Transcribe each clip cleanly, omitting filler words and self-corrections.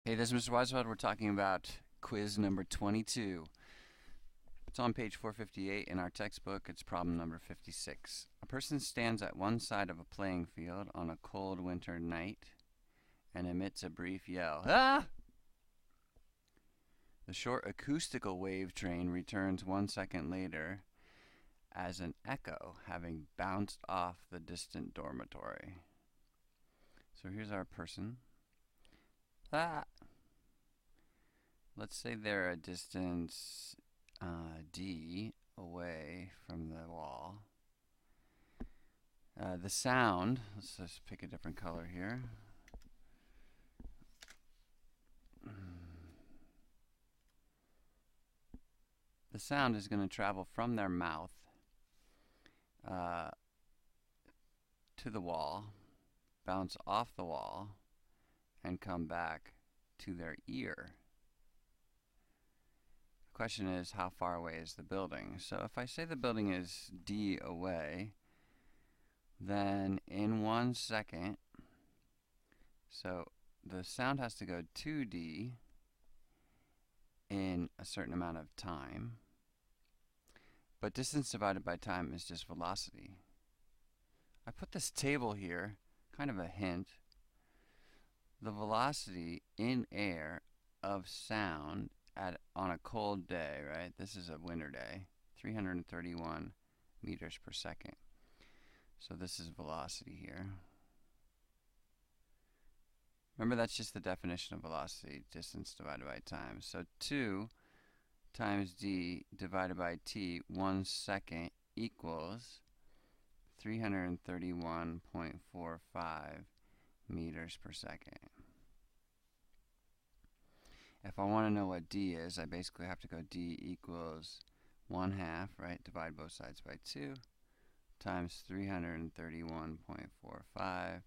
Hey, this is Mr. Weisfeld. We're talking about quiz number 22. It's on page 458 in our textbook. It's problem number 56. A person stands at one side of a playing field on a cold winter night and emits a brief yell. Ah! The short acoustical wave train returns 1 second later as an echo, having bounced off the distant dormitory. So here's our person. Ah! Let's say they're a distance d away from the wall. The sound, let's just pick a different color here. The sound is going to travel from their mouth to the wall, bounce off the wall, and come back to their ear. The question is, how far away is the building? So if I say the building is d away, then in 1 second, so the sound has to go 2d in a certain amount of time, but distance divided by time is just velocity. I put this table here, kind of a hint. The velocity in air of sound on a cold day, right? This is a winter day, 331 meters per second. So this is velocity here. Remember, that's just the definition of velocity, distance divided by time. So 2 times d divided by t, 1 second, equals 331.45 meters per second. If I want to know what d is, I basically have to go d equals 1/2, right? Divide both sides by 2 times 331.45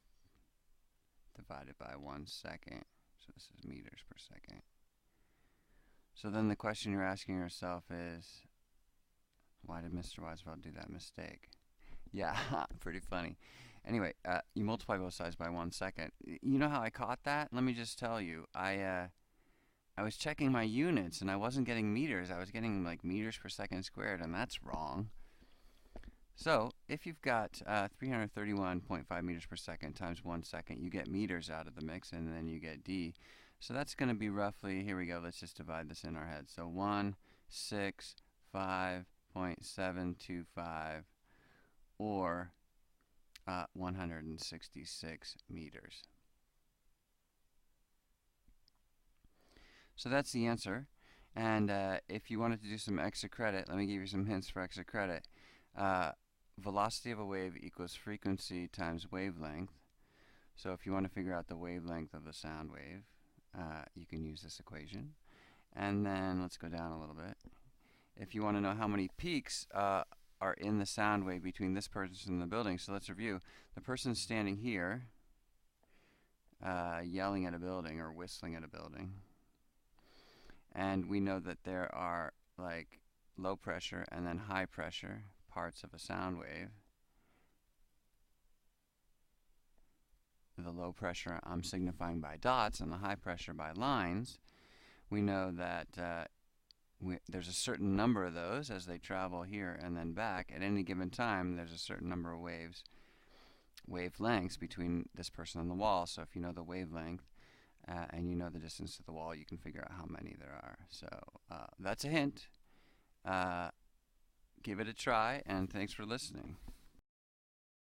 divided by 1 second. So this is meters per second. So then the question you're asking yourself is, why did Mr. Weisfeld do that mistake? Yeah, pretty funny. Anyway, you multiply both sides by 1 second. You know how I caught that? Let me just tell you. I was checking my units and I wasn't getting meters. I was getting like meters per second squared, and that's wrong. So if you've got 331.5 meters per second times 1 second, you get meters out of the mix, and then you get d. So that's going to be roughly, here we go, let's just divide this in our head. So 165.725 or 166 meters. So that's the answer. And if you wanted to do some extra credit, let me give you some hints for extra credit. Velocity of a wave equals frequency times wavelength. So if you want to figure out the wavelength of the sound wave, you can use this equation. And then let's go down a little bit. If you want to know how many peaks are in the sound wave between this person and the building, so let's review. The person standing here yelling at a building or whistling at a building. And we know that there are like low pressure and then high pressure parts of a sound wave. The low pressure I'm signifying by dots and the high pressure by lines. We know that there's a certain number of those as they travel here and then back. At any given time, there's a certain number of wavelengths between this person and the wall. So if you know the wavelength and you know the distance to the wall, you can figure out how many there are. So that's a hint. Give it a try, and thanks for listening.